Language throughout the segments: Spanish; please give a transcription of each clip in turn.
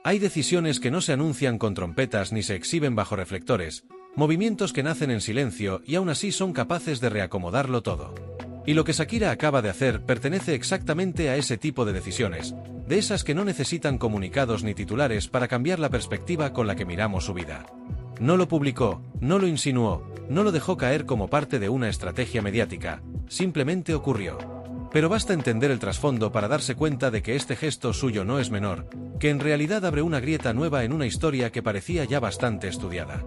Hay decisiones que no se anuncian con trompetas ni se exhiben bajo reflectores, movimientos que nacen en silencio y aún así son capaces de reacomodarlo todo. Y lo que Shakira acaba de hacer pertenece exactamente a ese tipo de decisiones, de esas que no necesitan comunicados ni titulares para cambiar la perspectiva con la que miramos su vida. No lo publicó, no lo insinuó, no lo dejó caer como parte de una estrategia mediática, simplemente ocurrió. Pero basta entender el trasfondo para darse cuenta de que este gesto suyo no es menor, que en realidad abre una grieta nueva en una historia que parecía ya bastante estudiada.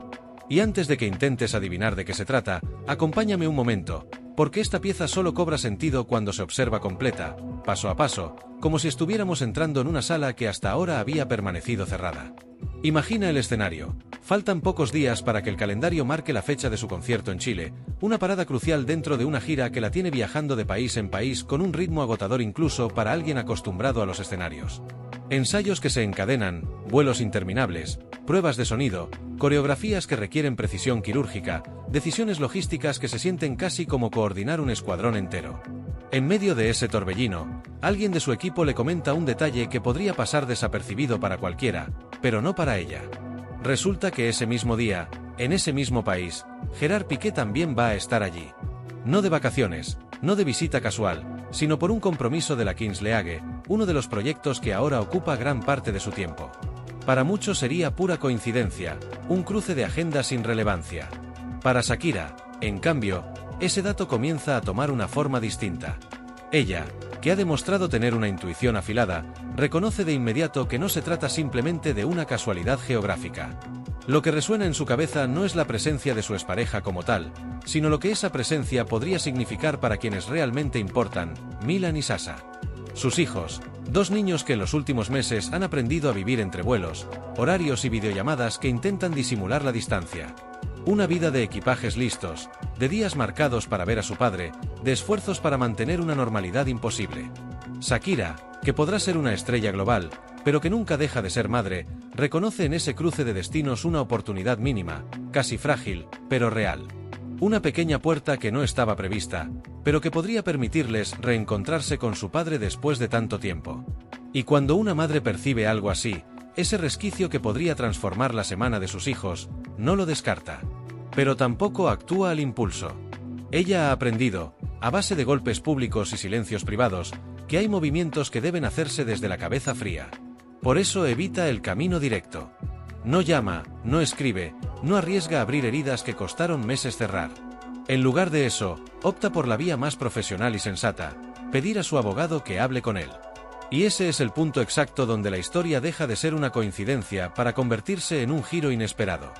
Y antes de que intentes adivinar de qué se trata, acompáñame un momento, porque esta pieza solo cobra sentido cuando se observa completa, paso a paso, como si estuviéramos entrando en una sala que hasta ahora había permanecido cerrada. Imagina el escenario. Faltan pocos días para que el calendario marque la fecha de su concierto en Chile, una parada crucial dentro de una gira que la tiene viajando de país en país con un ritmo agotador incluso para alguien acostumbrado a los escenarios. Ensayos que se encadenan, vuelos interminables, pruebas de sonido, coreografías que requieren precisión quirúrgica, decisiones logísticas que se sienten casi como coordinar un escuadrón entero. En medio de ese torbellino, alguien de su equipo le comenta un detalle que podría pasar desapercibido para cualquiera, pero no para ella. Resulta que ese mismo día, en ese mismo país, Gerard Piqué también va a estar allí. No de vacaciones, no de visita casual, sino por un compromiso de la Kings League, uno de los proyectos que ahora ocupa gran parte de su tiempo. Para muchos sería pura coincidencia, un cruce de agenda sin relevancia. Para Shakira, en cambio, ese dato comienza a tomar una forma distinta. Ella, que ha demostrado tener una intuición afilada, reconoce de inmediato que no se trata simplemente de una casualidad geográfica. Lo que resuena en su cabeza no es la presencia de su expareja como tal, sino lo que esa presencia podría significar para quienes realmente importan, Milan y Sasha. Sus hijos, dos niños que en los últimos meses han aprendido a vivir entre vuelos, horarios y videollamadas que intentan disimular la distancia. Una vida de equipajes listos, de días marcados para ver a su padre, de esfuerzos para mantener una normalidad imposible. Shakira, que podrá ser una estrella global, pero que nunca deja de ser madre, reconoce en ese cruce de destinos una oportunidad mínima, casi frágil, pero real. Una pequeña puerta que no estaba prevista, pero que podría permitirles reencontrarse con su padre después de tanto tiempo. Y cuando una madre percibe algo así, ese resquicio que podría transformar la semana de sus hijos, no lo descarta. Pero tampoco actúa al impulso. Ella ha aprendido, a base de golpes públicos y silencios privados, que hay movimientos que deben hacerse desde la cabeza fría. Por eso evita el camino directo. No llama, no escribe, no arriesga a abrir heridas que costaron meses cerrar. En lugar de eso, opta por la vía más profesional y sensata, pedir a su abogado que hable con él. Y ese es el punto exacto donde la historia deja de ser una coincidencia para convertirse en un giro inesperado.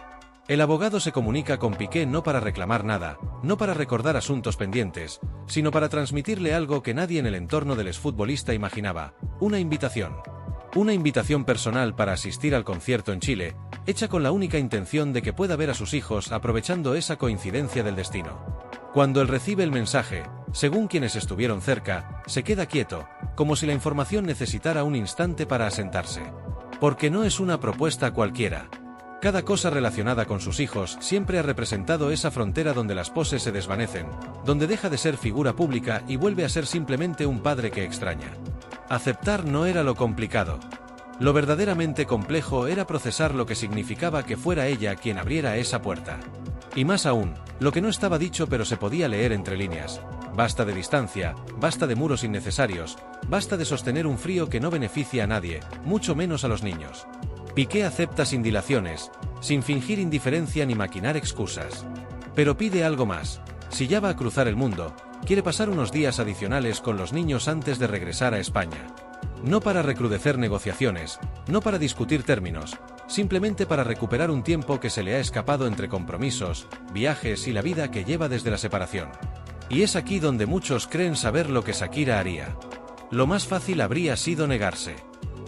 El abogado se comunica con Piqué no para reclamar nada, no para recordar asuntos pendientes, sino para transmitirle algo que nadie en el entorno del exfutbolista imaginaba, una invitación. Una invitación personal para asistir al concierto en Chile, hecha con la única intención de que pueda ver a sus hijos aprovechando esa coincidencia del destino. Cuando él recibe el mensaje, según quienes estuvieron cerca, se queda quieto, como si la información necesitara un instante para asentarse. Porque no es una propuesta cualquiera. Cada cosa relacionada con sus hijos siempre ha representado esa frontera donde las poses se desvanecen, donde deja de ser figura pública y vuelve a ser simplemente un padre que extraña. Aceptar no era lo complicado. Lo verdaderamente complejo era procesar lo que significaba que fuera ella quien abriera esa puerta. Y más aún, lo que no estaba dicho pero se podía leer entre líneas. Basta de distancia, basta de muros innecesarios, basta de sostener un frío que no beneficia a nadie, mucho menos a los niños. Piqué acepta sin dilaciones, sin fingir indiferencia ni maquinar excusas. Pero pide algo más. Si ya va a cruzar el mundo, quiere pasar unos días adicionales con los niños antes de regresar a España. No para recrudecer negociaciones, no para discutir términos, simplemente para recuperar un tiempo que se le ha escapado entre compromisos, viajes y la vida que lleva desde la separación. Y es aquí donde muchos creen saber lo que Shakira haría. Lo más fácil habría sido negarse.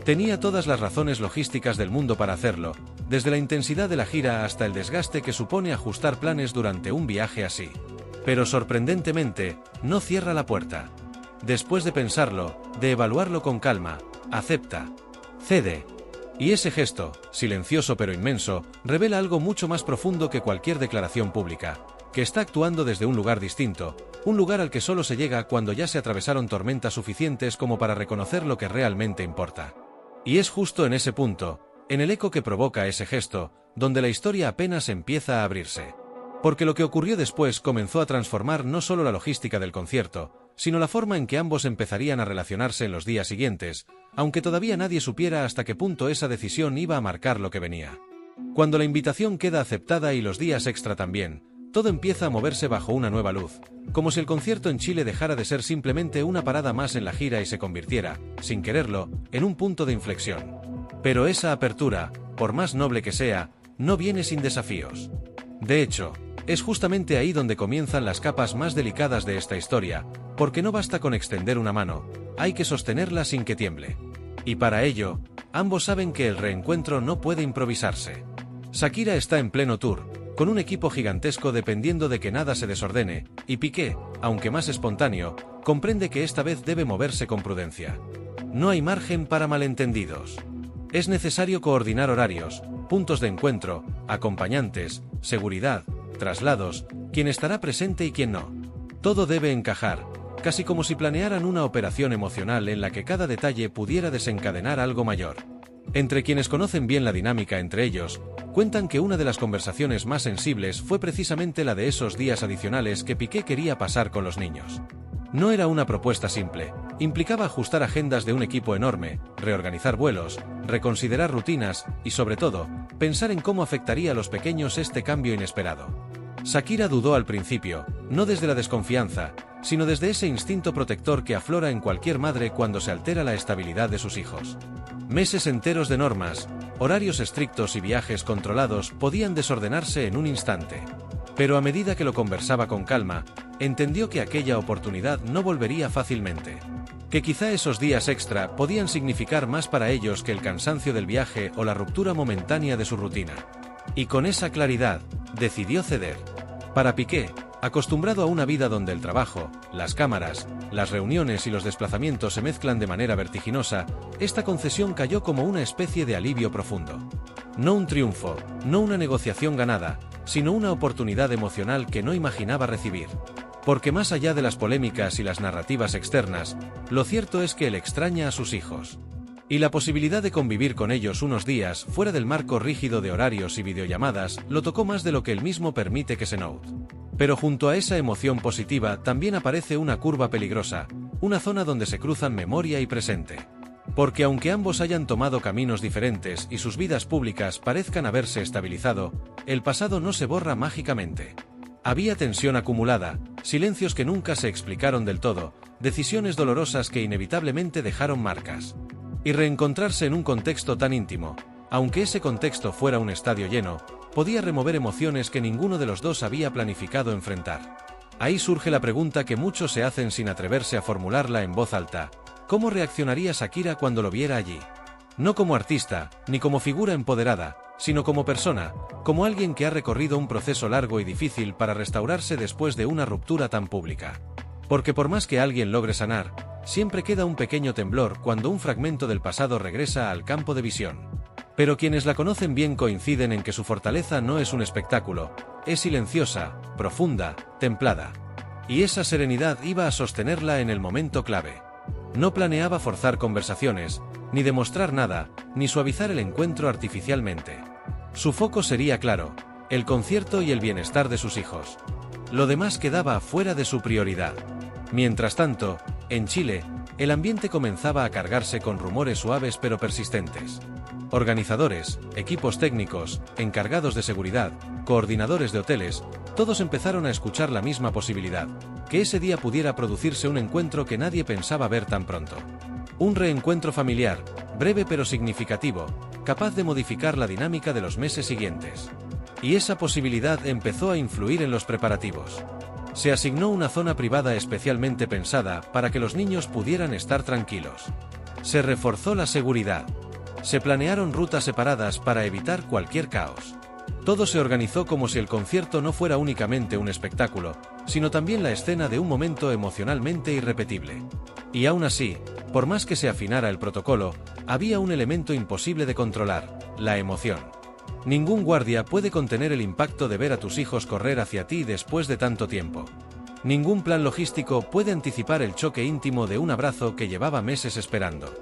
Tenía todas las razones logísticas del mundo para hacerlo, desde la intensidad de la gira hasta el desgaste que supone ajustar planes durante un viaje así. Pero sorprendentemente, no cierra la puerta. Después de pensarlo, de evaluarlo con calma, acepta. Cede. Y ese gesto, silencioso pero inmenso, revela algo mucho más profundo que cualquier declaración pública, que está actuando desde un lugar distinto, un lugar al que solo se llega cuando ya se atravesaron tormentas suficientes como para reconocer lo que realmente importa. Y es justo en ese punto, en el eco que provoca ese gesto, donde la historia apenas empieza a abrirse. Porque lo que ocurrió después comenzó a transformar no solo la logística del concierto, sino la forma en que ambos empezarían a relacionarse en los días siguientes, aunque todavía nadie supiera hasta qué punto esa decisión iba a marcar lo que venía. Cuando la invitación queda aceptada y los días extra también, todo empieza a moverse bajo una nueva luz, como si el concierto en Chile dejara de ser simplemente una parada más en la gira y se convirtiera, sin quererlo, en un punto de inflexión. Pero esa apertura, por más noble que sea, no viene sin desafíos. De hecho, es justamente ahí donde comienzan las capas más delicadas de esta historia, porque no basta con extender una mano, hay que sostenerla sin que tiemble. Y para ello, ambos saben que el reencuentro no puede improvisarse. Shakira está en pleno tour, con un equipo gigantesco dependiendo de que nada se desordene, y Piqué, aunque más espontáneo, comprende que esta vez debe moverse con prudencia. No hay margen para malentendidos. Es necesario coordinar horarios, puntos de encuentro, acompañantes, seguridad, traslados, quién estará presente y quién no. Todo debe encajar, casi como si planearan una operación emocional en la que cada detalle pudiera desencadenar algo mayor. Entre quienes conocen bien la dinámica entre ellos, cuentan que una de las conversaciones más sensibles fue precisamente la de esos días adicionales que Piqué quería pasar con los niños. No era una propuesta simple, implicaba ajustar agendas de un equipo enorme, reorganizar vuelos, reconsiderar rutinas y, sobre todo, pensar en cómo afectaría a los pequeños este cambio inesperado. Shakira dudó al principio, no desde la desconfianza, sino desde ese instinto protector que aflora en cualquier madre cuando se altera la estabilidad de sus hijos. Meses enteros de normas, horarios estrictos y viajes controlados podían desordenarse en un instante. Pero a medida que lo conversaba con calma, entendió que aquella oportunidad no volvería fácilmente. Que quizá esos días extra podían significar más para ellos que el cansancio del viaje o la ruptura momentánea de su rutina. Y con esa claridad, decidió ceder. Para Piqué, acostumbrado a una vida donde el trabajo, las cámaras, las reuniones y los desplazamientos se mezclan de manera vertiginosa, esta concesión cayó como una especie de alivio profundo. No un triunfo, no una negociación ganada, sino una oportunidad emocional que no imaginaba recibir. Porque más allá de las polémicas y las narrativas externas, lo cierto es que él extraña a sus hijos. Y la posibilidad de convivir con ellos unos días, fuera del marco rígido de horarios y videollamadas, lo tocó más de lo que él mismo permite que se note. Pero junto a esa emoción positiva también aparece una curva peligrosa, una zona donde se cruzan memoria y presente. Porque aunque ambos hayan tomado caminos diferentes y sus vidas públicas parezcan haberse estabilizado, el pasado no se borra mágicamente. Había tensión acumulada, silencios que nunca se explicaron del todo, decisiones dolorosas que inevitablemente dejaron marcas. Y reencontrarse en un contexto tan íntimo, aunque ese contexto fuera un estadio lleno, podía remover emociones que ninguno de los dos había planificado enfrentar. Ahí surge la pregunta que muchos se hacen sin atreverse a formularla en voz alta: ¿cómo reaccionaría Shakira cuando lo viera allí? No como artista, ni como figura empoderada, sino como persona, como alguien que ha recorrido un proceso largo y difícil para restaurarse después de una ruptura tan pública. Porque por más que alguien logre sanar, siempre queda un pequeño temblor cuando un fragmento del pasado regresa al campo de visión. Pero quienes la conocen bien coinciden en que su fortaleza no es un espectáculo, es silenciosa, profunda, templada. Y esa serenidad iba a sostenerla en el momento clave. No planeaba forzar conversaciones, ni demostrar nada, ni suavizar el encuentro artificialmente. Su foco sería claro: el concierto y el bienestar de sus hijos. Lo demás quedaba fuera de su prioridad. Mientras tanto, en Chile, el ambiente comenzaba a cargarse con rumores suaves pero persistentes. Organizadores, equipos técnicos, encargados de seguridad, coordinadores de hoteles, todos empezaron a escuchar la misma posibilidad: que ese día pudiera producirse un encuentro que nadie pensaba ver tan pronto. Un reencuentro familiar, breve pero significativo, capaz de modificar la dinámica de los meses siguientes. Y esa posibilidad empezó a influir en los preparativos. Se asignó una zona privada especialmente pensada para que los niños pudieran estar tranquilos. Se reforzó la seguridad. Se planearon rutas separadas para evitar cualquier caos. Todo se organizó como si el concierto no fuera únicamente un espectáculo, sino también la escena de un momento emocionalmente irrepetible. Y aún así, por más que se afinara el protocolo, había un elemento imposible de controlar: la emoción. Ningún guardia puede contener el impacto de ver a tus hijos correr hacia ti después de tanto tiempo. Ningún plan logístico puede anticipar el choque íntimo de un abrazo que llevaba meses esperando.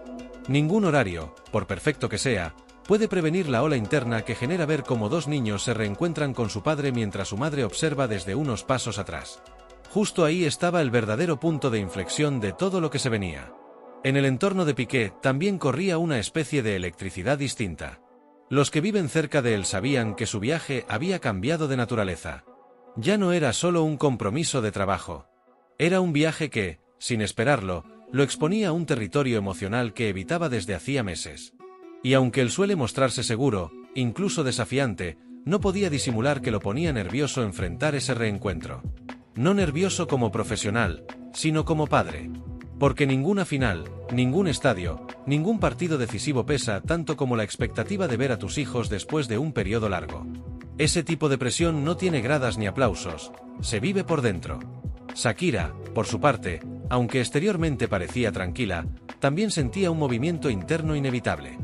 Ningún horario, por perfecto que sea, puede prevenir la ola interna que genera ver cómo dos niños se reencuentran con su padre mientras su madre observa desde unos pasos atrás. Justo ahí estaba el verdadero punto de inflexión de todo lo que se venía. En el entorno de Piqué también corría una especie de electricidad distinta. Los que viven cerca de él sabían que su viaje había cambiado de naturaleza. Ya no era solo un compromiso de trabajo. Era un viaje que, sin esperarlo, lo exponía a un territorio emocional que evitaba desde hacía meses. Y aunque él suele mostrarse seguro, incluso desafiante, no podía disimular que lo ponía nervioso enfrentar ese reencuentro. No nervioso como profesional, sino como padre. Porque ninguna final, ningún estadio, ningún partido decisivo pesa tanto como la expectativa de ver a tus hijos después de un periodo largo. Ese tipo de presión no tiene gradas ni aplausos, se vive por dentro. Shakira, por su parte, aunque exteriormente parecía tranquila, también sentía un movimiento interno inevitable.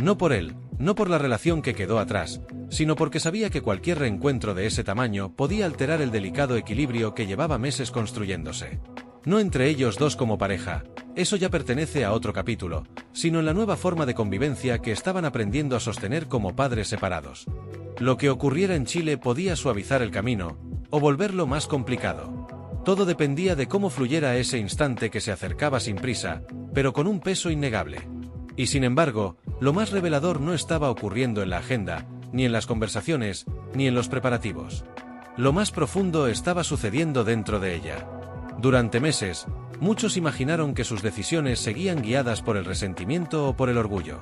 No por él, no por la relación que quedó atrás, sino porque sabía que cualquier reencuentro de ese tamaño podía alterar el delicado equilibrio que llevaba meses construyéndose. No entre ellos dos como pareja, eso ya pertenece a otro capítulo, sino en la nueva forma de convivencia que estaban aprendiendo a sostener como padres separados. Lo que ocurriera en Chile podía suavizar el camino, o volverlo más complicado. Todo dependía de cómo fluyera ese instante que se acercaba sin prisa, pero con un peso innegable. Y sin embargo, lo más revelador no estaba ocurriendo en la agenda, ni en las conversaciones, ni en los preparativos. Lo más profundo estaba sucediendo dentro de ella. Durante meses, muchos imaginaron que sus decisiones seguían guiadas por el resentimiento o por el orgullo.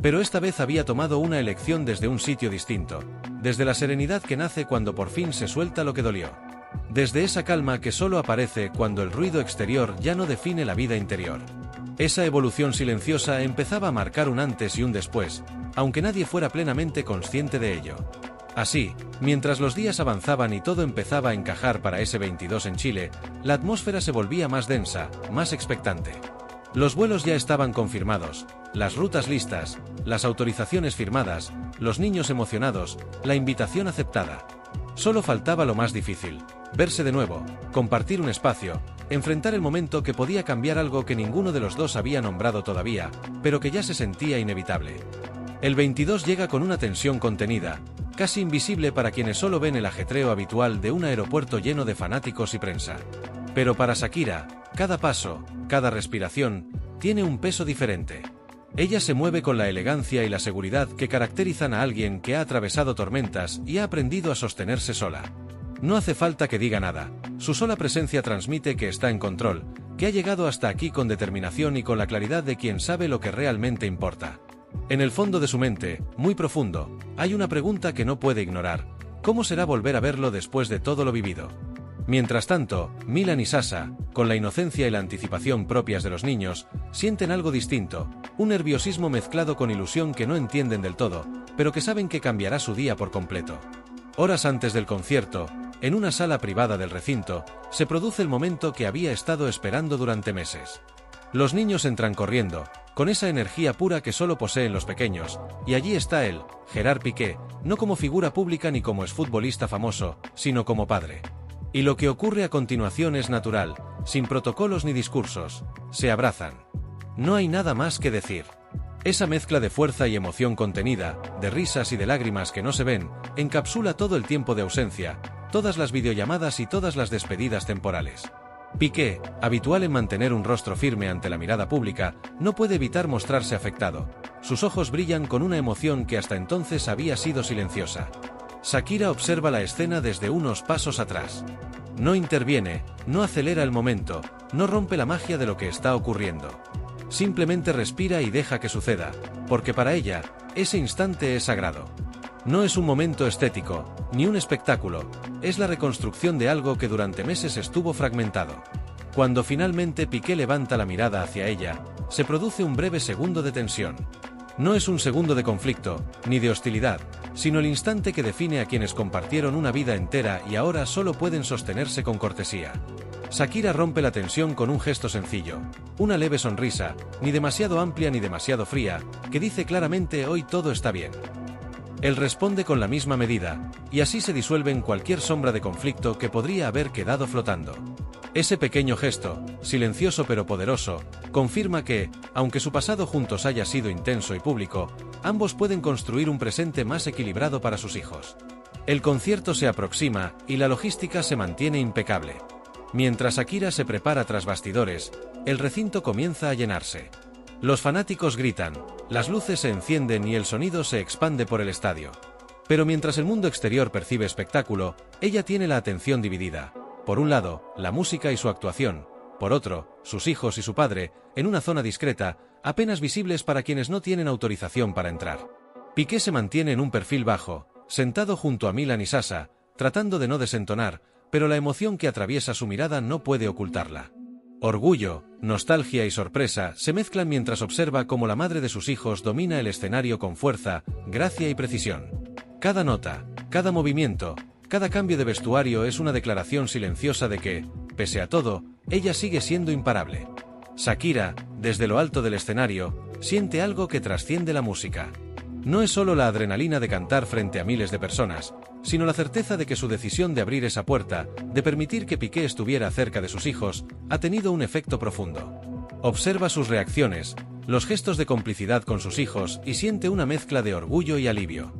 Pero esta vez había tomado una elección desde un sitio distinto, desde la serenidad que nace cuando por fin se suelta lo que dolió. Desde esa calma que solo aparece cuando el ruido exterior ya no define la vida interior. Esa evolución silenciosa empezaba a marcar un antes y un después, aunque nadie fuera plenamente consciente de ello. Así, mientras los días avanzaban y todo empezaba a encajar para ese 22 en Chile, la atmósfera se volvía más densa, más expectante. Los vuelos ya estaban confirmados, las rutas listas, las autorizaciones firmadas, los niños emocionados, la invitación aceptada. Solo faltaba lo más difícil: verse de nuevo, compartir un espacio, enfrentar el momento que podía cambiar algo que ninguno de los dos había nombrado todavía, pero que ya se sentía inevitable. El 22 llega con una tensión contenida, casi invisible para quienes solo ven el ajetreo habitual de un aeropuerto lleno de fanáticos y prensa. Pero para Shakira, cada paso, cada respiración, tiene un peso diferente. Ella se mueve con la elegancia y la seguridad que caracterizan a alguien que ha atravesado tormentas y ha aprendido a sostenerse sola. No hace falta que diga nada, su sola presencia transmite que está en control, que ha llegado hasta aquí con determinación y con la claridad de quien sabe lo que realmente importa. En el fondo de su mente, muy profundo, hay una pregunta que no puede ignorar: ¿cómo será volver a verlo después de todo lo vivido? Mientras tanto, Milan y Sasha, con la inocencia y la anticipación propias de los niños, sienten algo distinto, un nerviosismo mezclado con ilusión que no entienden del todo, pero que saben que cambiará su día por completo. Horas antes del concierto, en una sala privada del recinto, se produce el momento que había estado esperando durante meses. Los niños entran corriendo, con esa energía pura que solo poseen los pequeños, y allí está él, Gerard Piqué, no como figura pública ni como exfutbolista famoso, sino como padre. Y lo que ocurre a continuación es natural, sin protocolos ni discursos: se abrazan. No hay nada más que decir. Esa mezcla de fuerza y emoción contenida, de risas y de lágrimas que no se ven, encapsula todo el tiempo de ausencia, todas las videollamadas y todas las despedidas temporales. Piqué, habitual en mantener un rostro firme ante la mirada pública, no puede evitar mostrarse afectado. Sus ojos brillan con una emoción que hasta entonces había sido silenciosa. Shakira observa la escena desde unos pasos atrás. No interviene, no acelera el momento, no rompe la magia de lo que está ocurriendo. Simplemente respira y deja que suceda, porque para ella, ese instante es sagrado. No es un momento estético, ni un espectáculo, es la reconstrucción de algo que durante meses estuvo fragmentado. Cuando finalmente Piqué levanta la mirada hacia ella, se produce un breve segundo de tensión. No es un segundo de conflicto, ni de hostilidad, sino el instante que define a quienes compartieron una vida entera y ahora solo pueden sostenerse con cortesía. Shakira rompe la tensión con un gesto sencillo, una leve sonrisa, ni demasiado amplia ni demasiado fría, que dice claramente: hoy todo está bien. Él responde con la misma medida, y así se disuelve en cualquier sombra de conflicto que podría haber quedado flotando. Ese pequeño gesto, silencioso pero poderoso, confirma que, aunque su pasado juntos haya sido intenso y público, ambos pueden construir un presente más equilibrado para sus hijos. El concierto se aproxima y la logística se mantiene impecable. Mientras Shakira se prepara tras bastidores, el recinto comienza a llenarse. Los fanáticos gritan, las luces se encienden y el sonido se expande por el estadio. Pero mientras el mundo exterior percibe espectáculo, ella tiene la atención dividida. Por un lado, la música y su actuación, por otro, sus hijos y su padre, en una zona discreta, apenas visibles para quienes no tienen autorización para entrar. Piqué se mantiene en un perfil bajo, sentado junto a Milan y Sasha, tratando de no desentonar, pero la emoción que atraviesa su mirada no puede ocultarla. Orgullo, nostalgia y sorpresa se mezclan mientras observa cómo la madre de sus hijos domina el escenario con fuerza, gracia y precisión. Cada nota, cada movimiento, cada cambio de vestuario es una declaración silenciosa de que, pese a todo, ella sigue siendo imparable. Shakira, desde lo alto del escenario, siente algo que trasciende la música. No es solo la adrenalina de cantar frente a miles de personas, sino la certeza de que su decisión de abrir esa puerta, de permitir que Piqué estuviera cerca de sus hijos, ha tenido un efecto profundo. Observa sus reacciones, los gestos de complicidad con sus hijos y siente una mezcla de orgullo y alivio.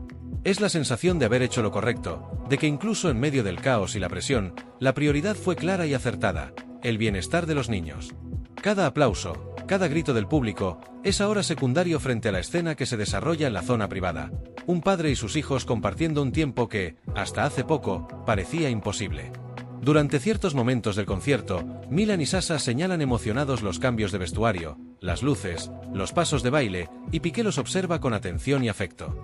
Es la sensación de haber hecho lo correcto, de que incluso en medio del caos y la presión, la prioridad fue clara y acertada, el bienestar de los niños. Cada aplauso, cada grito del público, es ahora secundario frente a la escena que se desarrolla en la zona privada. Un padre y sus hijos compartiendo un tiempo que, hasta hace poco, parecía imposible. Durante ciertos momentos del concierto, Milan y Sasha señalan emocionados los cambios de vestuario, las luces, los pasos de baile, y Piqué los observa con atención y afecto.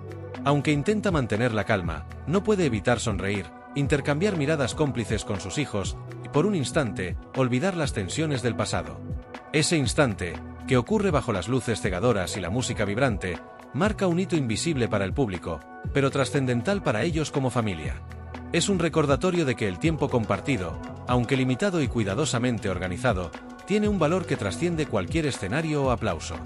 Aunque intenta mantener la calma, no puede evitar sonreír, intercambiar miradas cómplices con sus hijos, y por un instante, olvidar las tensiones del pasado. Ese instante, que ocurre bajo las luces cegadoras y la música vibrante, marca un hito invisible para el público, pero trascendental para ellos como familia. Es un recordatorio de que el tiempo compartido, aunque limitado y cuidadosamente organizado, tiene un valor que trasciende cualquier escenario o aplauso.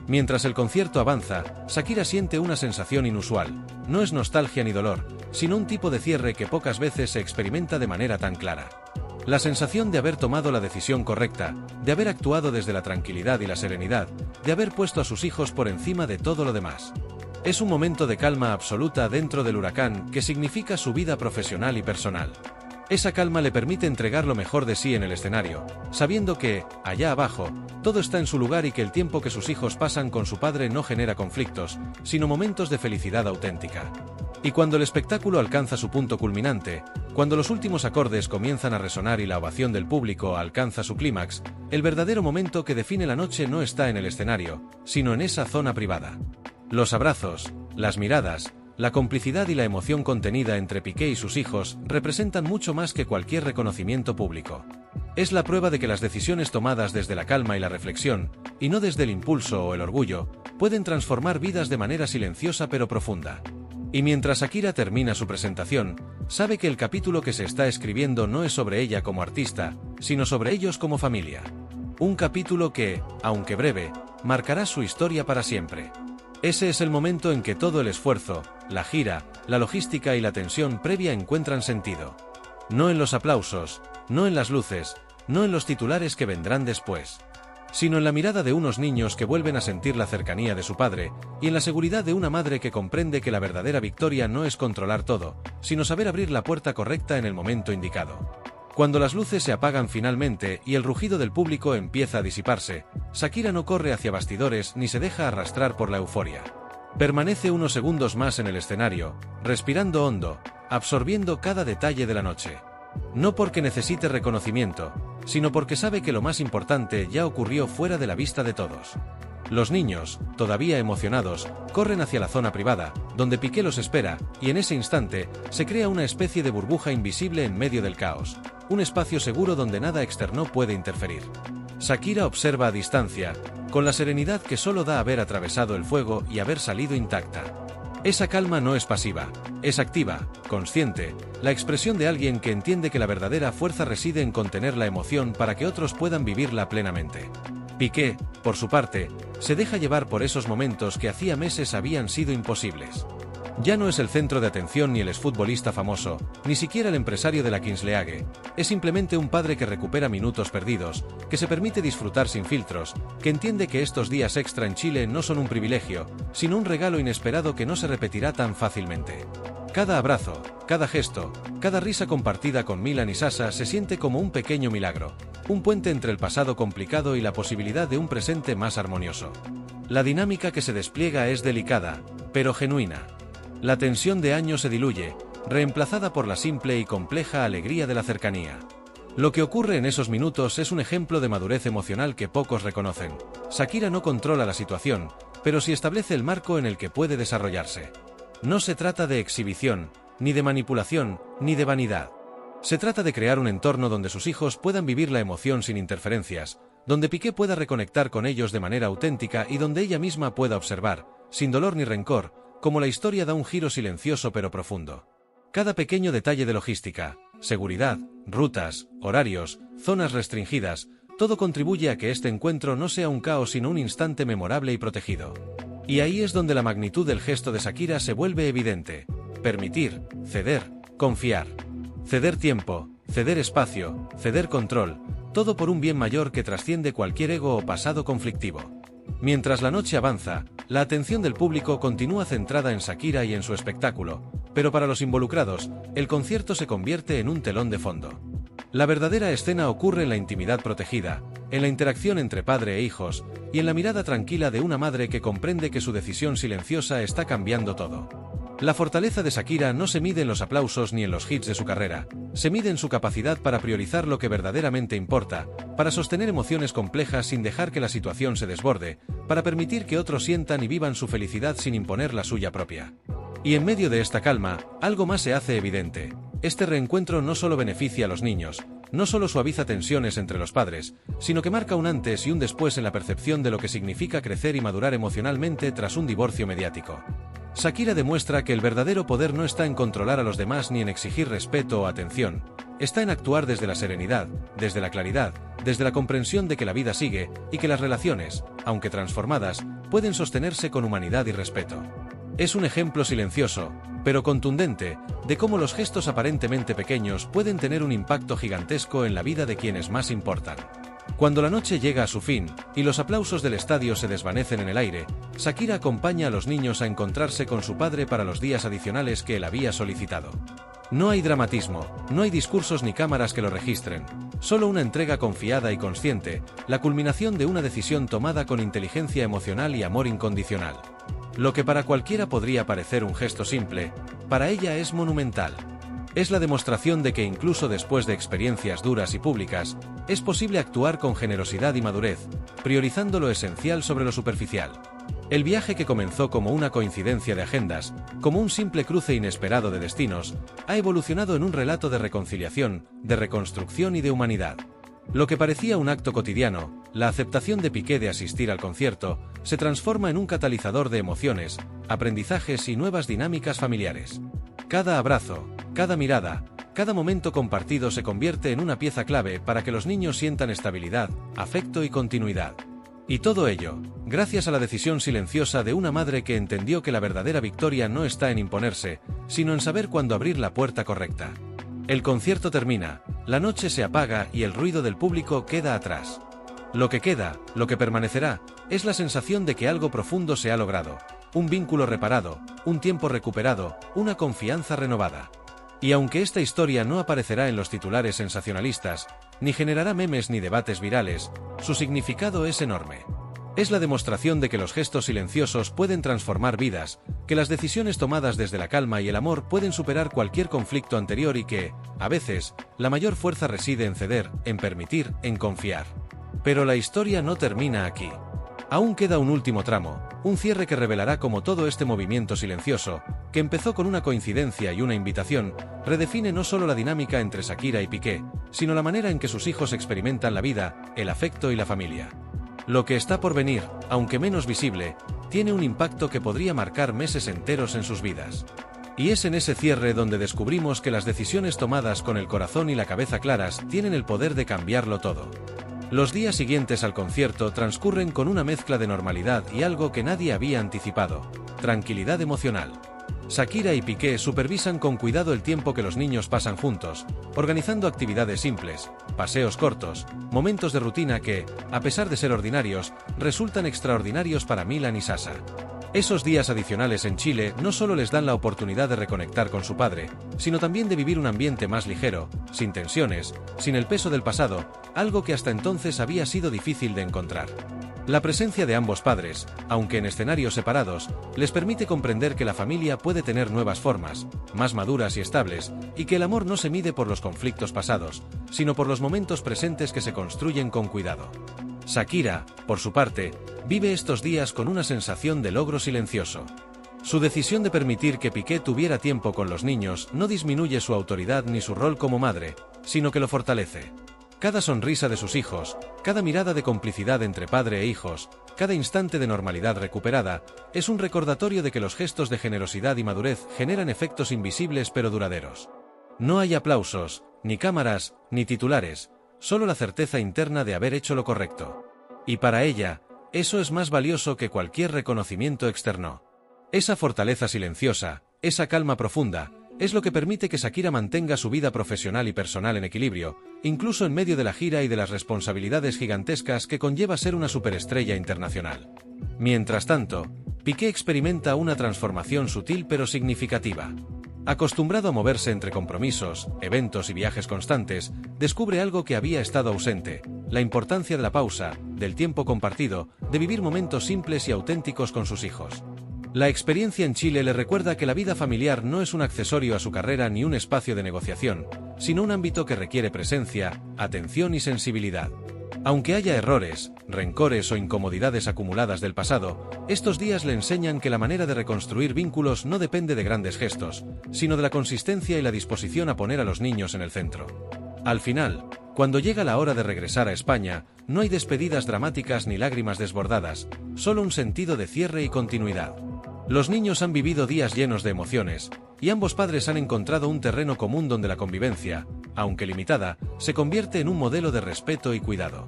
Mientras el concierto avanza, Shakira siente una sensación inusual. No es nostalgia ni dolor, sino un tipo de cierre que pocas veces se experimenta de manera tan clara. La sensación de haber tomado la decisión correcta, de haber actuado desde la tranquilidad y la serenidad, de haber puesto a sus hijos por encima de todo lo demás. Es un momento de calma absoluta dentro del huracán que significa su vida profesional y personal. Esa calma le permite entregar lo mejor de sí en el escenario, sabiendo que, allá abajo, todo está en su lugar y que el tiempo que sus hijos pasan con su padre no genera conflictos, sino momentos de felicidad auténtica. Y cuando el espectáculo alcanza su punto culminante, cuando los últimos acordes comienzan a resonar y la ovación del público alcanza su clímax, el verdadero momento que define la noche no está en el escenario, sino en esa zona privada. Los abrazos, las miradas, la complicidad y la emoción contenida entre Piqué y sus hijos representan mucho más que cualquier reconocimiento público. Es la prueba de que las decisiones tomadas desde la calma y la reflexión, y no desde el impulso o el orgullo, pueden transformar vidas de manera silenciosa pero profunda. Y mientras Shakira termina su presentación, sabe que el capítulo que se está escribiendo no es sobre ella como artista, sino sobre ellos como familia. Un capítulo que, aunque breve, marcará su historia para siempre. Ese es el momento en que todo el esfuerzo, la gira, la logística y la tensión previa encuentran sentido. No en los aplausos, no en las luces, no en los titulares que vendrán después, sino en la mirada de unos niños que vuelven a sentir la cercanía de su padre, y en la seguridad de una madre que comprende que la verdadera victoria no es controlar todo, sino saber abrir la puerta correcta en el momento indicado. Cuando las luces se apagan finalmente y el rugido del público empieza a disiparse, Shakira no corre hacia bastidores ni se deja arrastrar por la euforia. Permanece unos segundos más en el escenario, respirando hondo, absorbiendo cada detalle de la noche. No porque necesite reconocimiento, sino porque sabe que lo más importante ya ocurrió fuera de la vista de todos. Los niños, todavía emocionados, corren hacia la zona privada, donde Piqué los espera, y en ese instante, se crea una especie de burbuja invisible en medio del caos, un espacio seguro donde nada externo puede interferir. Shakira observa a distancia, con la serenidad que solo da haber atravesado el fuego y haber salido intacta. Esa calma no es pasiva, es activa, consciente, la expresión de alguien que entiende que la verdadera fuerza reside en contener la emoción para que otros puedan vivirla plenamente. Piqué, por su parte, se deja llevar por esos momentos que hacía meses habían sido imposibles. Ya no es el centro de atención ni el exfutbolista famoso, ni siquiera el empresario de la Kings League. Es simplemente un padre que recupera minutos perdidos, que se permite disfrutar sin filtros, que entiende que estos días extra en Chile no son un privilegio, sino un regalo inesperado que no se repetirá tan fácilmente. Cada abrazo, cada gesto, cada risa compartida con Milan y Sasa se siente como un pequeño milagro, un puente entre el pasado complicado y la posibilidad de un presente más armonioso. La dinámica que se despliega es delicada, pero genuina. La tensión de años se diluye, reemplazada por la simple y compleja alegría de la cercanía. Lo que ocurre en esos minutos es un ejemplo de madurez emocional que pocos reconocen. Shakira no controla la situación, pero sí establece el marco en el que puede desarrollarse. No se trata de exhibición, ni de manipulación, ni de vanidad. Se trata de crear un entorno donde sus hijos puedan vivir la emoción sin interferencias, donde Piqué pueda reconectar con ellos de manera auténtica y donde ella misma pueda observar, sin dolor ni rencor, cómo la historia da un giro silencioso pero profundo. Cada pequeño detalle de logística, seguridad, rutas, horarios, zonas restringidas, todo contribuye a que este encuentro no sea un caos sino un instante memorable y protegido. Y ahí es donde la magnitud del gesto de Shakira se vuelve evidente. Permitir, ceder, confiar. Ceder tiempo, ceder espacio, ceder control, todo por un bien mayor que trasciende cualquier ego o pasado conflictivo. Mientras la noche avanza, la atención del público continúa centrada en Shakira y en su espectáculo, pero para los involucrados, el concierto se convierte en un telón de fondo. La verdadera escena ocurre en la intimidad protegida, en la interacción entre padre e hijos, y en la mirada tranquila de una madre que comprende que su decisión silenciosa está cambiando todo. La fortaleza de Shakira no se mide en los aplausos ni en los hits de su carrera, se mide en su capacidad para priorizar lo que verdaderamente importa, para sostener emociones complejas sin dejar que la situación se desborde, para permitir que otros sientan y vivan su felicidad sin imponer la suya propia. Y en medio de esta calma, algo más se hace evidente. Este reencuentro no solo beneficia a los niños, no solo suaviza tensiones entre los padres, sino que marca un antes y un después en la percepción de lo que significa crecer y madurar emocionalmente tras un divorcio mediático. Shakira demuestra que el verdadero poder no está en controlar a los demás ni en exigir respeto o atención, está en actuar desde la serenidad, desde la claridad, desde la comprensión de que la vida sigue y que las relaciones, aunque transformadas, pueden sostenerse con humanidad y respeto. Es un ejemplo silencioso, pero contundente, de cómo los gestos aparentemente pequeños pueden tener un impacto gigantesco en la vida de quienes más importan. Cuando la noche llega a su fin, y los aplausos del estadio se desvanecen en el aire, Shakira acompaña a los niños a encontrarse con su padre para los días adicionales que él había solicitado. No hay dramatismo, no hay discursos ni cámaras que lo registren, solo una entrega confiada y consciente, la culminación de una decisión tomada con inteligencia emocional y amor incondicional. Lo que para cualquiera podría parecer un gesto simple, para ella es monumental. Es la demostración de que incluso después de experiencias duras y públicas, es posible actuar con generosidad y madurez, priorizando lo esencial sobre lo superficial. El viaje que comenzó como una coincidencia de agendas, como un simple cruce inesperado de destinos, ha evolucionado en un relato de reconciliación, de reconstrucción y de humanidad. Lo que parecía un acto cotidiano, la aceptación de Piqué de asistir al concierto, se transforma en un catalizador de emociones, aprendizajes y nuevas dinámicas familiares. Cada abrazo, cada mirada, cada momento compartido se convierte en una pieza clave para que los niños sientan estabilidad, afecto y continuidad. Y todo ello, gracias a la decisión silenciosa de una madre que entendió que la verdadera victoria no está en imponerse, sino en saber cuándo abrir la puerta correcta. El concierto termina, la noche se apaga y el ruido del público queda atrás. Lo que queda, lo que permanecerá, es la sensación de que algo profundo se ha logrado, un vínculo reparado, un tiempo recuperado, una confianza renovada. Y aunque esta historia no aparecerá en los titulares sensacionalistas, ni generará memes ni debates virales, su significado es enorme. Es la demostración de que los gestos silenciosos pueden transformar vidas, que las decisiones tomadas desde la calma y el amor pueden superar cualquier conflicto anterior y que, a veces, la mayor fuerza reside en ceder, en permitir, en confiar. Pero la historia no termina aquí. Aún queda un último tramo, un cierre que revelará cómo todo este movimiento silencioso, que empezó con una coincidencia y una invitación, redefine no solo la dinámica entre Shakira y Piqué, sino la manera en que sus hijos experimentan la vida, el afecto y la familia. Lo que está por venir, aunque menos visible, tiene un impacto que podría marcar meses enteros en sus vidas. Y es en ese cierre donde descubrimos que las decisiones tomadas con el corazón y la cabeza claras tienen el poder de cambiarlo todo. Los días siguientes al concierto transcurren con una mezcla de normalidad y algo que nadie había anticipado: tranquilidad emocional. Shakira y Piqué supervisan con cuidado el tiempo que los niños pasan juntos, organizando actividades simples, paseos cortos, momentos de rutina que, a pesar de ser ordinarios, resultan extraordinarios para Milan y Sasha. Esos días adicionales en Chile no solo les dan la oportunidad de reconectar con su padre, sino también de vivir un ambiente más ligero, sin tensiones, sin el peso del pasado, algo que hasta entonces había sido difícil de encontrar. La presencia de ambos padres, aunque en escenarios separados, les permite comprender que la familia puede tener nuevas formas, más maduras y estables, y que el amor no se mide por los conflictos pasados, sino por los momentos presentes que se construyen con cuidado. Shakira, por su parte, vive estos días con una sensación de logro silencioso. Su decisión de permitir que Piqué tuviera tiempo con los niños no disminuye su autoridad ni su rol como madre, sino que lo fortalece. Cada sonrisa de sus hijos, cada mirada de complicidad entre padre e hijos, cada instante de normalidad recuperada, es un recordatorio de que los gestos de generosidad y madurez generan efectos invisibles pero duraderos. No hay aplausos, ni cámaras, ni titulares, solo la certeza interna de haber hecho lo correcto. Y para ella, eso es más valioso que cualquier reconocimiento externo. Esa fortaleza silenciosa, esa calma profunda, es lo que permite que Shakira mantenga su vida profesional y personal en equilibrio, incluso en medio de la gira y de las responsabilidades gigantescas que conlleva ser una superestrella internacional. Mientras tanto, Piqué experimenta una transformación sutil pero significativa. Acostumbrado a moverse entre compromisos, eventos y viajes constantes, descubre algo que había estado ausente: la importancia de la pausa, del tiempo compartido, de vivir momentos simples y auténticos con sus hijos. La experiencia en Chile le recuerda que la vida familiar no es un accesorio a su carrera ni un espacio de negociación, sino un ámbito que requiere presencia, atención y sensibilidad. Aunque haya errores, rencores o incomodidades acumuladas del pasado, estos días le enseñan que la manera de reconstruir vínculos no depende de grandes gestos, sino de la consistencia y la disposición a poner a los niños en el centro. Al final, cuando llega la hora de regresar a España, no hay despedidas dramáticas ni lágrimas desbordadas, solo un sentido de cierre y continuidad. Los niños han vivido días llenos de emociones, y ambos padres han encontrado un terreno común donde la convivencia, aunque limitada, se convierte en un modelo de respeto y cuidado.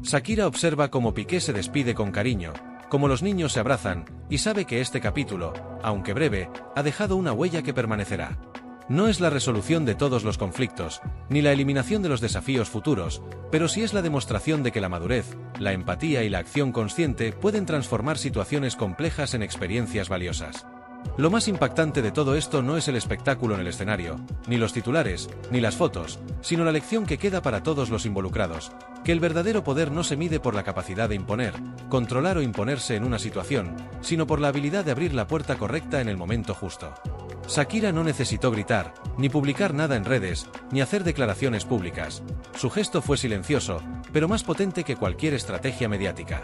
Shakira observa cómo Piqué se despide con cariño, cómo los niños se abrazan, y sabe que este capítulo, aunque breve, ha dejado una huella que permanecerá. No es la resolución de todos los conflictos, ni la eliminación de los desafíos futuros, pero sí es la demostración de que la madurez, la empatía y la acción consciente pueden transformar situaciones complejas en experiencias valiosas. Lo más impactante de todo esto no es el espectáculo en el escenario, ni los titulares, ni las fotos, sino la lección que queda para todos los involucrados: que el verdadero poder no se mide por la capacidad de imponer, controlar o imponerse en una situación, sino por la habilidad de abrir la puerta correcta en el momento justo. Shakira no necesitó gritar, ni publicar nada en redes, ni hacer declaraciones públicas. Su gesto fue silencioso, pero más potente que cualquier estrategia mediática.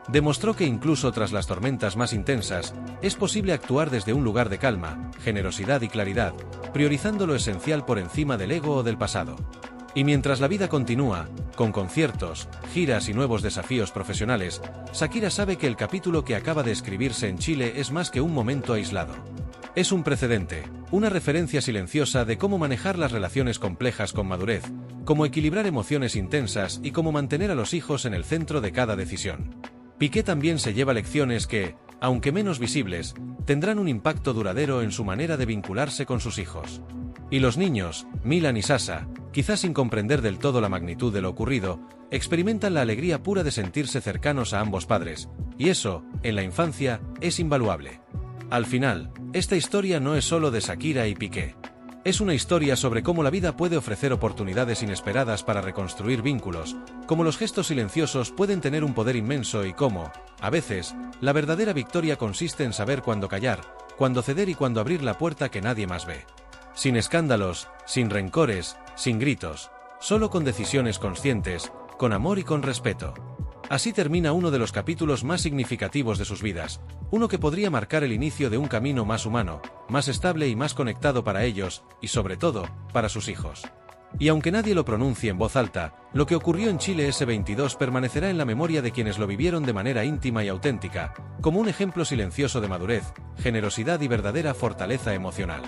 Demostró que incluso tras las tormentas más intensas, es posible actuar desde un lugar de calma, generosidad y claridad, priorizando lo esencial por encima del ego o del pasado. Y mientras la vida continúa, con conciertos, giras y nuevos desafíos profesionales, Shakira sabe que el capítulo que acaba de escribirse en Chile es más que un momento aislado. Es un precedente, una referencia silenciosa de cómo manejar las relaciones complejas con madurez, cómo equilibrar emociones intensas y cómo mantener a los hijos en el centro de cada decisión. Piqué también se lleva lecciones que, aunque menos visibles, tendrán un impacto duradero en su manera de vincularse con sus hijos. Y los niños, Milan y Sasha, quizás sin comprender del todo la magnitud de lo ocurrido, experimentan la alegría pura de sentirse cercanos a ambos padres, y eso, en la infancia, es invaluable. Al final, esta historia no es solo de Shakira y Piqué. Es una historia sobre cómo la vida puede ofrecer oportunidades inesperadas para reconstruir vínculos, cómo los gestos silenciosos pueden tener un poder inmenso y cómo, a veces, la verdadera victoria consiste en saber cuándo callar, cuándo ceder y cuándo abrir la puerta que nadie más ve. Sin escándalos, sin rencores, sin gritos, solo con decisiones conscientes, con amor y con respeto. Así termina uno de los capítulos más significativos de sus vidas, uno que podría marcar el inicio de un camino más humano, más estable y más conectado para ellos, y sobre todo, para sus hijos. Y aunque nadie lo pronuncie en voz alta, lo que ocurrió en Chile ese 22 permanecerá en la memoria de quienes lo vivieron de manera íntima y auténtica, como un ejemplo silencioso de madurez, generosidad y verdadera fortaleza emocional.